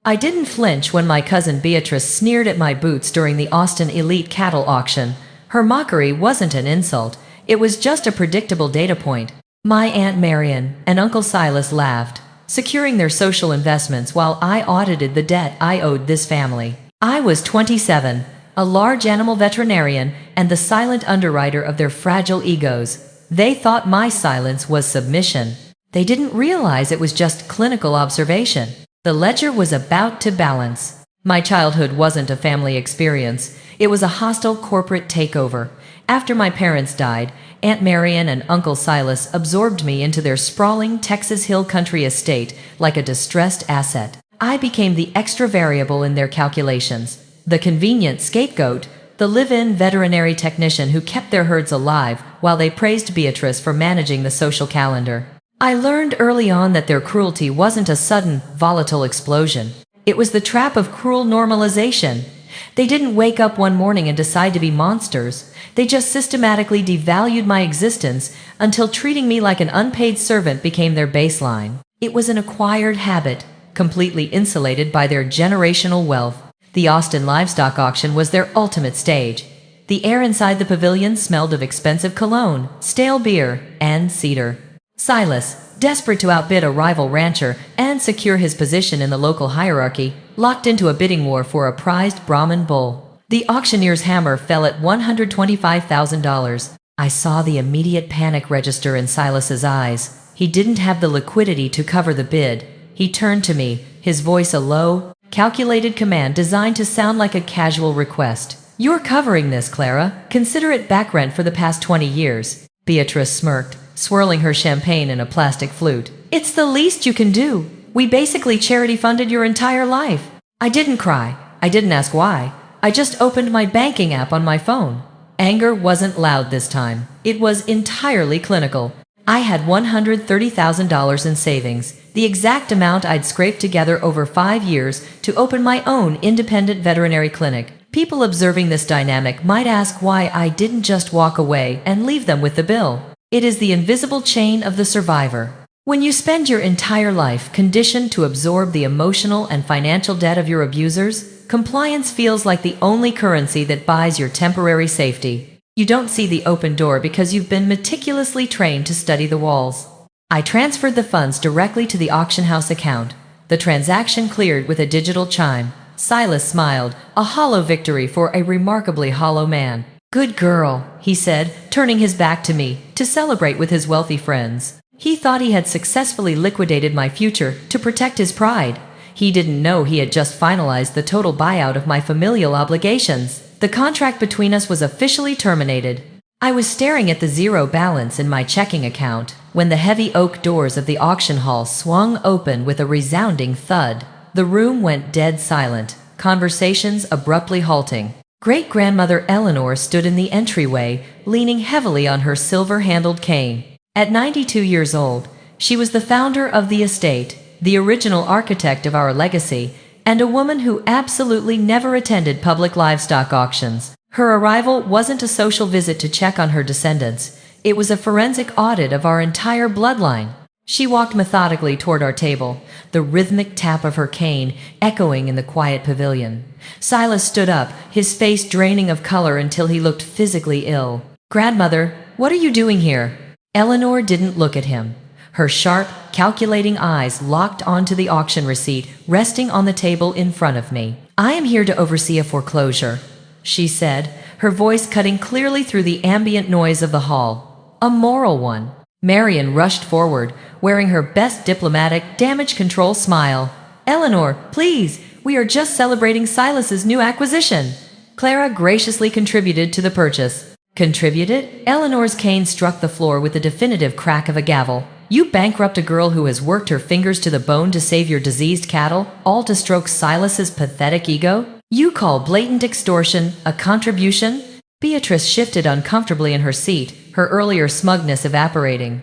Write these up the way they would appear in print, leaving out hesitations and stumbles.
I didn't flinch when my cousin Beatrice sneered at my boots during the Austin Elite cattle auction. Her mockery wasn't an insult, it was just a predictable data point. My Aunt Marian and Uncle Silas laughed, securing their social investments while I audited the debt I owed this family. I was 27, a large animal veterinarian, and the silent underwriter of their fragile egos. They thought my silence was submission. They didn't realize it was just clinical observation. The ledger was about to balance. My childhood wasn't a family experience. It was a hostile corporate takeover. After my parents died, Aunt Marian and Uncle Silas absorbed me into their sprawling Texas Hill Country estate like a distressed asset. I became the extra variable in their calculations, the convenient scapegoat, the live-in veterinary technician who kept their herds alive while they praised Beatrice for managing the social calendar. I learned early on that their cruelty wasn't a sudden, volatile explosion. It was the trap of cruel normalization. They didn't wake up one morning and decide to be monsters. They just systematically devalued my existence until treating me like an unpaid servant became their baseline. It was an acquired habit, completely insulated by their generational wealth. The Austin livestock auction was their ultimate stage. The air inside the pavilion smelled of expensive cologne, stale beer, and cedar. Silas, desperate to outbid a rival rancher and secure his position in the local hierarchy, locked into a bidding war for a prized Brahman bull. The auctioneer's hammer fell at $125,000. I saw the immediate panic register in Silas's eyes. He didn't have the liquidity to cover the bid. He turned to me, his voice a low, calculated command designed to sound like a casual request. "You're covering this, Clara. Consider it back rent for the past 20 years. Beatrice smirked, swirling her champagne in a plastic flute. "It's the least you can do. We basically charity funded your entire life." I didn't cry. I didn't ask why. I just opened my banking app on my phone. Anger wasn't loud this time. It was entirely clinical. I had $130,000 in savings, the exact amount I'd scraped together over 5 years to open my own independent veterinary clinic. People observing this dynamic might ask why I didn't just walk away and leave them with the bill. It is the invisible chain of the survivor. When you spend your entire life conditioned to absorb the emotional and financial debt of your abusers, compliance feels like the only currency that buys your temporary safety. You don't see the open door because you've been meticulously trained to study the walls. I transferred the funds directly to the auction house account. The transaction cleared with a digital chime. Silas smiled, a hollow victory for a remarkably hollow man. "Good girl," he said, turning his back to me, to celebrate with his wealthy friends. He thought he had successfully liquidated my future to protect his pride. He didn't know he had just finalized the total buyout of my familial obligations. The contract between us was officially terminated. I was staring at the zero balance in my checking account when the heavy oak doors of the auction hall swung open with a resounding thud. The room went dead silent, conversations abruptly halting. Great-grandmother Eleanor stood in the entryway, leaning heavily on her silver-handled cane. At 92 years old, she was the founder of the estate, the original architect of our legacy, and a woman who absolutely never attended public livestock auctions. Her arrival wasn't a social visit to check on her descendants. It was a forensic audit of our entire bloodline. She walked methodically toward our table, the rhythmic tap of her cane echoing in the quiet pavilion. Silas stood up, his face draining of color until he looked physically ill. "Grandmother, what are you doing here?" Eleanor didn't look at him. Her sharp, calculating eyes locked onto the auction receipt resting on the table in front of me. "I am here to oversee a foreclosure," she said, her voice cutting clearly through the ambient noise of the hall. "A moral one." Marian rushed forward, wearing her best diplomatic, damage control smile. "Eleanor, please, we are just celebrating Silas's new acquisition." Clara graciously contributed to the purchase. Contributed? Eleanor's cane struck the floor with the definitive crack of a gavel. "You bankrupt a girl who has worked her fingers to the bone to save your diseased cattle, all to stroke Silas's pathetic ego? You call blatant extortion a contribution?" Beatrice shifted uncomfortably in her seat, her earlier smugness evaporating.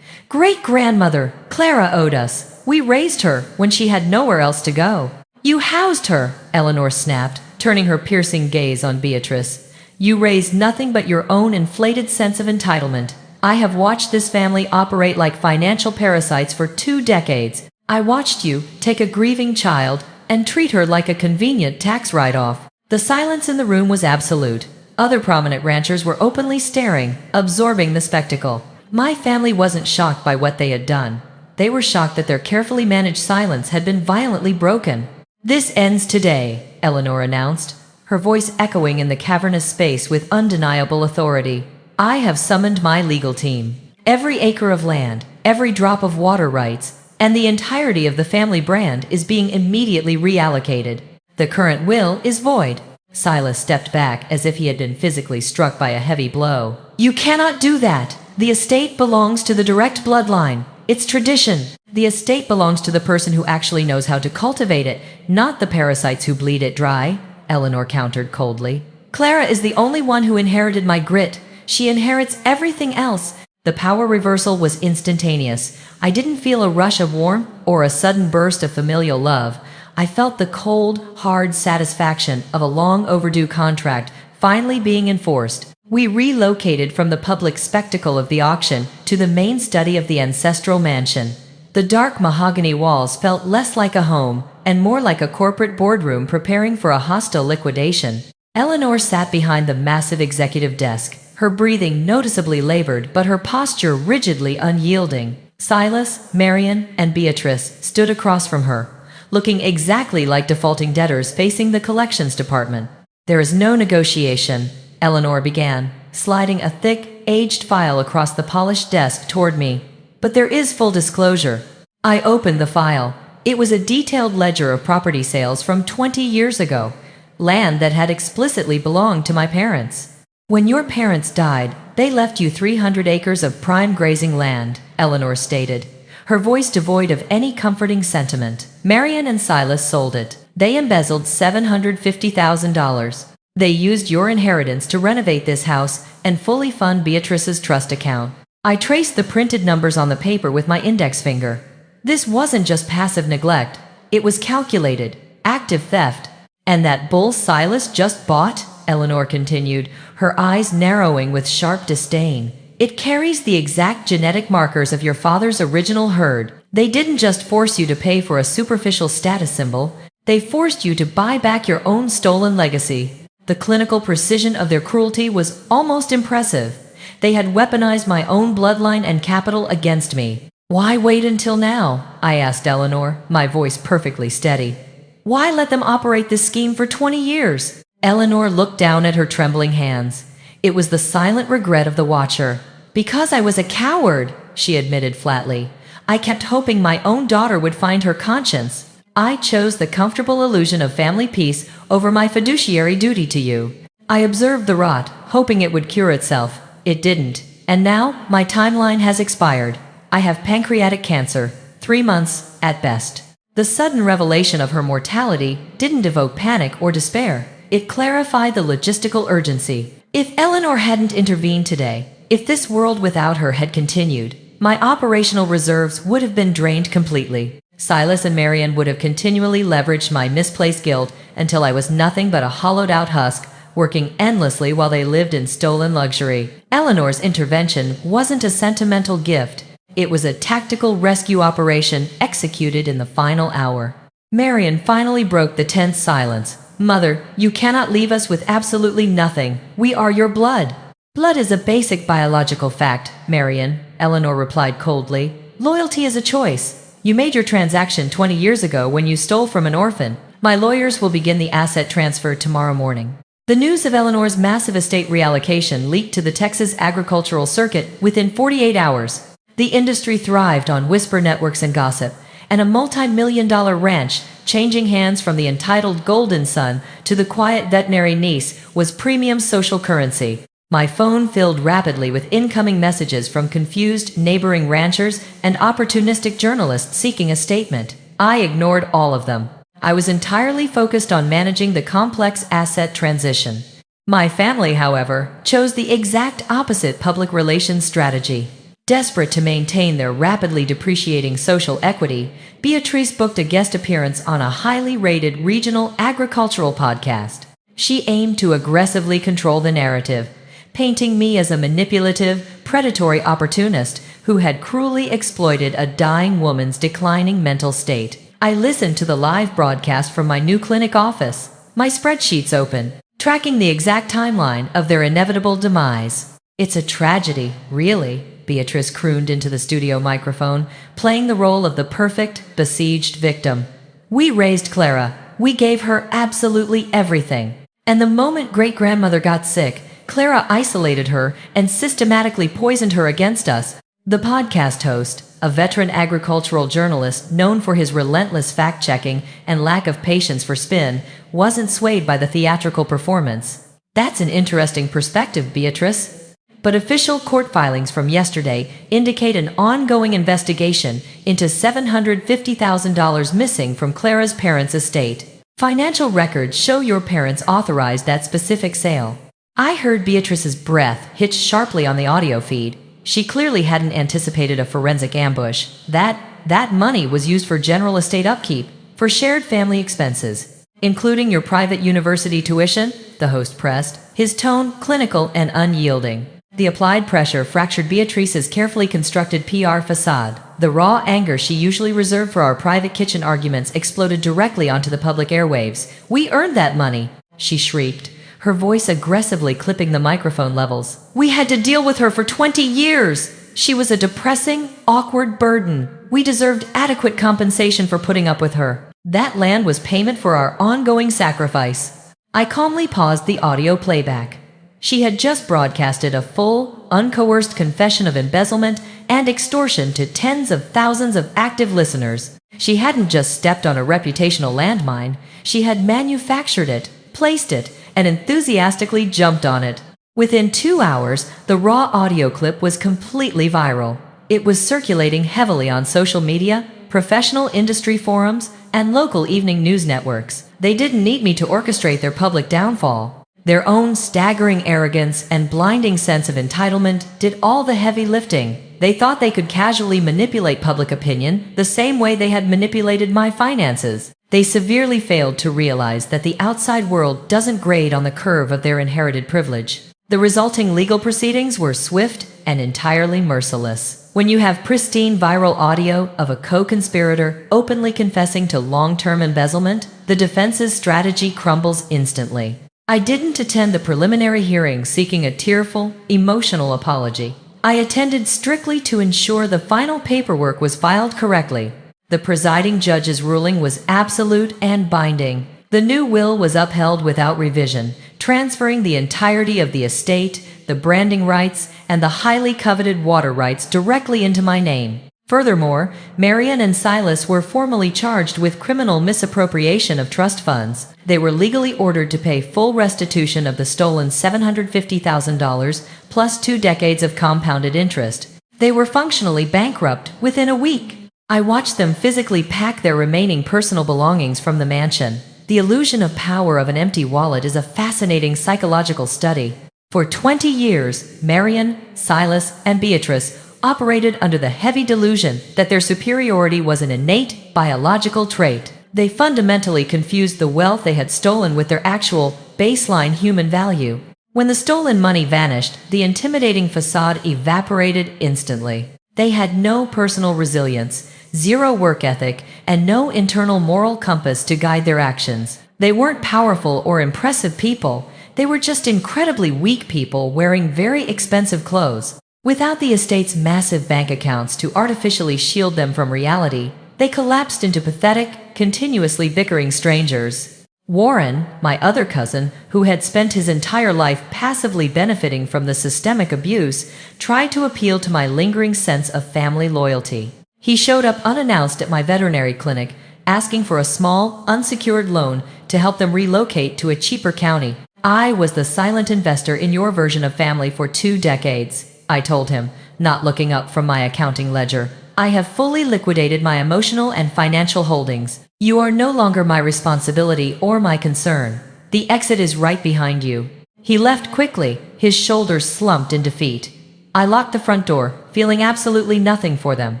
"Great-grandmother, Clara owed us. We raised her when she had nowhere else to go." "You housed her," Eleanor snapped, turning her piercing gaze on Beatrice. "You raised nothing but your own inflated sense of entitlement. I have watched this family operate like financial parasites for 2 decades. I watched you take a grieving child, and treat her like a convenient tax write-off. The silence in the room was absolute. Other prominent ranchers were openly staring, absorbing the spectacle. My family wasn't shocked by what they had done. They were shocked that their carefully managed silence had been violently broken. "This ends today," Eleanor announced, her voice echoing in the cavernous space with undeniable authority. "I have summoned my legal team. Every acre of land, every drop of water rights, and the entirety of the family brand is being immediately reallocated. The current will is void." Silas stepped back as if he had been physically struck by a heavy blow. "You cannot do that. The estate belongs to the direct bloodline. It's tradition. The estate belongs to the person who actually knows how to cultivate it, not the parasites who bleed it dry," Eleanor countered coldly. "Clara is the only one who inherited my grit. She inherits everything else." The power reversal was instantaneous. I didn't feel a rush of warmth or a sudden burst of familial love. I felt the cold, hard satisfaction of a long-overdue contract finally being enforced. We relocated from the public spectacle of the auction to the main study of the ancestral mansion. The dark mahogany walls felt less like a home and more like a corporate boardroom preparing for a hostile liquidation. Eleanor sat behind the massive executive desk, her breathing noticeably labored but her posture rigidly unyielding. Silas, Marian, and Beatrice stood across from her, looking exactly like defaulting debtors facing the collections department. "There is no negotiation," Eleanor began, sliding a thick, aged file across the polished desk toward me. "But there is full disclosure." I opened the file. It was a detailed ledger of property sales from 20 years ago, land that had explicitly belonged to my parents. "When your parents died, they left you 300 acres of prime grazing land," Eleanor stated, her voice devoid of any comforting sentiment. "Marian and Silas sold it. They embezzled $750,000. They used your inheritance to renovate this house and fully fund Beatrice's trust account." I traced the printed numbers on the paper with my index finger. This wasn't just passive neglect. It was calculated, active theft. "And that bull Silas just bought?" Eleanor continued, her eyes narrowing with sharp disdain. "It carries the exact genetic markers of your father's original herd. They didn't just force you to pay for a superficial status symbol. They forced you to buy back your own stolen legacy." The clinical precision of their cruelty was almost impressive. They had weaponized my own bloodline and capital against me. "Why wait until now?" I asked Eleanor, my voice perfectly steady. "Why let them operate this scheme for 20 years?" Eleanor looked down at her trembling hands. It was the silent regret of the watcher. "Because I was a coward," she admitted flatly. "I kept hoping my own daughter would find her conscience. I chose the comfortable illusion of family peace over my fiduciary duty to you. I observed the rot, hoping it would cure itself. It didn't. And now, my timeline has expired. I have pancreatic cancer, 3 months, at best." The sudden revelation of her mortality didn't evoke panic or despair. It clarified the logistical urgency. If Eleanor hadn't intervened today, if this world without her had continued, my operational reserves would have been drained completely. Silas and Marian would have continually leveraged my misplaced guilt until I was nothing but a hollowed-out husk, working endlessly while they lived in stolen luxury. Eleanor's intervention wasn't a sentimental gift. It was a tactical rescue operation executed in the final hour. Marian finally broke the tense silence. "Mother, you cannot leave us with absolutely nothing. We are your blood." "Blood is a basic biological fact, Marian," Eleanor replied coldly. "Loyalty is a choice. You made your transaction 20 years ago when you stole from an orphan. My lawyers will begin the asset transfer tomorrow morning." The news of Eleanor's massive estate reallocation leaked to the Texas agricultural circuit within 48 hours. The industry thrived on whisper networks and gossip, and a multi-million-dollar ranch, changing hands from the entitled golden son to the quiet veterinary niece, was premium social currency. My phone filled rapidly with incoming messages from confused neighboring ranchers and opportunistic journalists seeking a statement. I ignored all of them. I was entirely focused on managing the complex asset transition. My family, however, chose the exact opposite public relations strategy. Desperate to maintain their rapidly depreciating social equity, Beatrice booked a guest appearance on a highly rated regional agricultural podcast. She aimed to aggressively control the narrative, painting me as a manipulative, predatory opportunist who had cruelly exploited a dying woman's declining mental state. I listened to the live broadcast from my new clinic office, my spreadsheets open, tracking the exact timeline of their inevitable demise. It's a tragedy, really, Beatrice crooned into the studio microphone, playing the role of the perfect, besieged victim. We raised Clara. We gave her absolutely everything. And the moment great-grandmother got sick, Clara isolated her and systematically poisoned her against us. The podcast host, a veteran agricultural journalist known for his relentless fact-checking and lack of patience for spin, wasn't swayed by the theatrical performance. That's an interesting perspective, Beatrice. But official court filings from yesterday indicate an ongoing investigation into $750,000 missing from Clara's parents' estate. Financial records show your parents authorized that specific sale. I heard Beatrice's breath hitch sharply on the audio feed. She clearly hadn't anticipated a forensic ambush. That money was used for general estate upkeep, for shared family expenses, including your private university tuition, the host pressed, his tone clinical and unyielding. The applied pressure fractured Beatrice's carefully constructed PR facade. The raw anger she usually reserved for our private kitchen arguments exploded directly onto the public airwaves. We earned that money, she shrieked, her voice aggressively clipping the microphone levels. We had to deal with her for 20 years. She was a depressing, awkward burden. We deserved adequate compensation for putting up with her. That land was payment for our ongoing sacrifice. I calmly paused the audio playback. She had just broadcasted a full, uncoerced confession of embezzlement and extortion to tens of thousands of active listeners. She hadn't just stepped on a reputational landmine, she had manufactured it, placed it, and enthusiastically jumped on it. Within 2 hours, the raw audio clip was completely viral. It was circulating heavily on social media, professional industry forums, and local evening news networks. They didn't need me to orchestrate their public downfall. Their own staggering arrogance and blinding sense of entitlement did all the heavy lifting. They thought they could casually manipulate public opinion the same way they had manipulated my finances. They severely failed to realize that the outside world doesn't grade on the curve of their inherited privilege. The resulting legal proceedings were swift and entirely merciless. When you have pristine viral audio of a co-conspirator openly confessing to long-term embezzlement, the defense's strategy crumbles instantly. I didn't attend the preliminary hearing seeking a tearful, emotional apology. I attended strictly to ensure the final paperwork was filed correctly. The presiding judge's ruling was absolute and binding. The new will was upheld without revision, transferring the entirety of the estate, the branding rights, and the highly coveted water rights directly into my name. Furthermore, Marian and Silas were formally charged with criminal misappropriation of trust funds. They were legally ordered to pay full restitution of the stolen $750,000 plus 2 decades of compounded interest. They were functionally bankrupt within a week. I watched them physically pack their remaining personal belongings from the mansion. The illusion of power of an empty wallet is a fascinating psychological study. For 20 years, Marian, Silas, and Beatrice operated under the heavy delusion that their superiority was an innate, biological trait. They fundamentally confused the wealth they had stolen with their actual, baseline human value. When the stolen money vanished, the intimidating facade evaporated instantly. They had no personal resilience, zero work ethic, and no internal moral compass to guide their actions. They weren't powerful or impressive people. They were just incredibly weak people wearing very expensive clothes. Without the estate's massive bank accounts to artificially shield them from reality, they collapsed into pathetic, continuously bickering strangers. Warren, my other cousin, who had spent his entire life passively benefiting from the systemic abuse, tried to appeal to my lingering sense of family loyalty. He showed up unannounced at my veterinary clinic, asking for a small, unsecured loan to help them relocate to a cheaper county. I was the silent investor in your version of family for 2 decades. I told him, not looking up from my accounting ledger. I have fully liquidated my emotional and financial holdings. You are no longer my responsibility or my concern. The exit is right behind you. He left quickly, his shoulders slumped in defeat. I locked the front door, feeling absolutely nothing for them.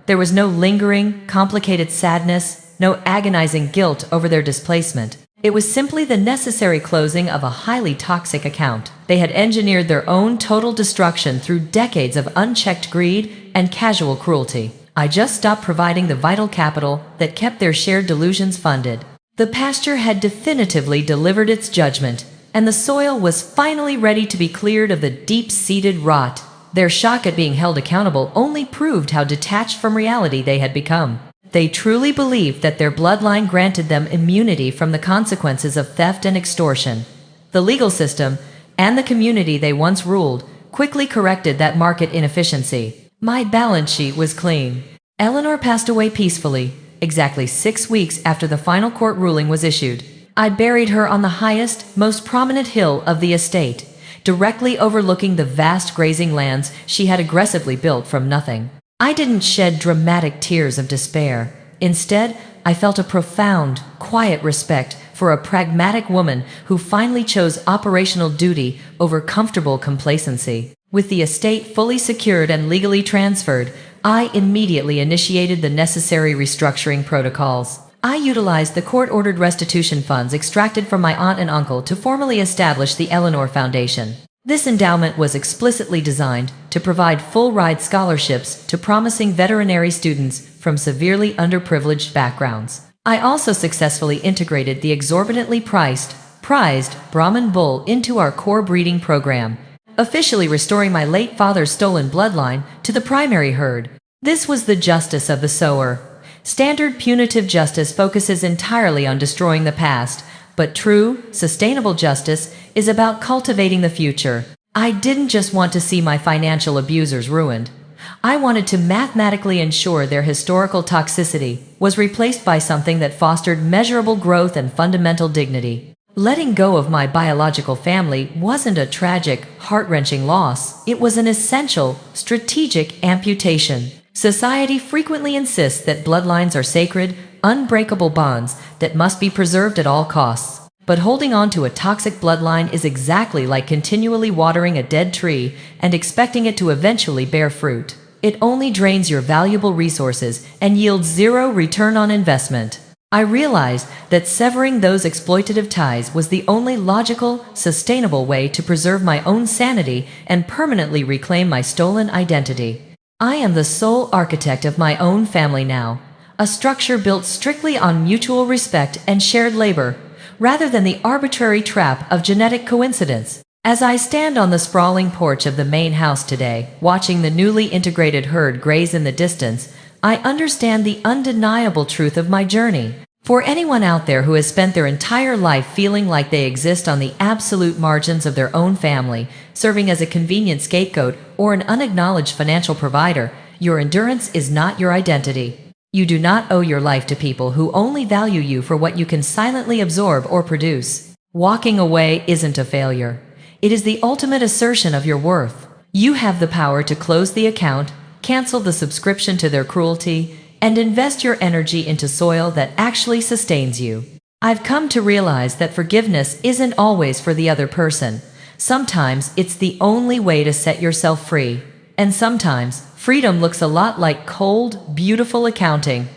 There was no lingering, complicated sadness, no agonizing guilt over their displacement. It was simply the necessary closing of a highly toxic account. They had engineered their own total destruction through decades of unchecked greed and casual cruelty. I just stopped providing the vital capital that kept their shared delusions funded. The pasture had definitively delivered its judgment, and the soil was finally ready to be cleared of the deep-seated rot. Their shock at being held accountable only proved how detached from reality they had become. They truly believed that their bloodline granted them immunity from the consequences of theft and extortion. The legal system, and the community they once ruled, quickly corrected that market inefficiency. My balance sheet was clean. Eleanor passed away peacefully, exactly 6 weeks after the final court ruling was issued. I buried her on the highest, most prominent hill of the estate, directly overlooking the vast grazing lands she had aggressively built from nothing. I didn't shed dramatic tears of despair. Instead, I felt a profound, quiet respect for a pragmatic woman who finally chose operational duty over comfortable complacency. With the estate fully secured and legally transferred, I immediately initiated the necessary restructuring protocols. I utilized the court-ordered restitution funds extracted from my aunt and uncle to formally establish the Eleanor Foundation. This endowment was explicitly designed to provide full-ride scholarships to promising veterinary students from severely underprivileged backgrounds. I also successfully integrated the exorbitantly prized Brahman bull into our core breeding program, officially restoring my late father's stolen bloodline to the primary herd. This was the justice of the sower. Standard punitive justice focuses entirely on destroying the past, but true, sustainable justice is about cultivating the future. I didn't just want to see my financial abusers ruined. I wanted to mathematically ensure their historical toxicity was replaced by something that fostered measurable growth and fundamental dignity. Letting go of my biological family wasn't a tragic, heart-wrenching loss. It was an essential, strategic amputation. Society frequently insists that bloodlines are sacred, unbreakable bonds that must be preserved at all costs. But holding on to a toxic bloodline is exactly like continually watering a dead tree and expecting it to eventually bear fruit. It only drains your valuable resources and yields zero return on investment. I realized that severing those exploitative ties was the only logical, sustainable way to preserve my own sanity and permanently reclaim my stolen identity. I am the sole architect of my own family now, a structure built strictly on mutual respect and shared labor, rather than the arbitrary trap of genetic coincidence. As I stand on the sprawling porch of the main house today, watching the newly integrated herd graze in the distance, I understand the undeniable truth of my journey. For anyone out there who has spent their entire life feeling like they exist on the absolute margins of their own family, serving as a convenient scapegoat or an unacknowledged financial provider, your endurance is not your identity. You do not owe your life to people who only value you for what you can silently absorb or produce. Walking away isn't a failure. It is the ultimate assertion of your worth. You have the power to close the account, cancel the subscription to their cruelty, and invest your energy into soil that actually sustains you. I've come to realize that forgiveness isn't always for the other person. Sometimes it's the only way to set yourself free. And sometimes freedom looks a lot like cold, beautiful accounting.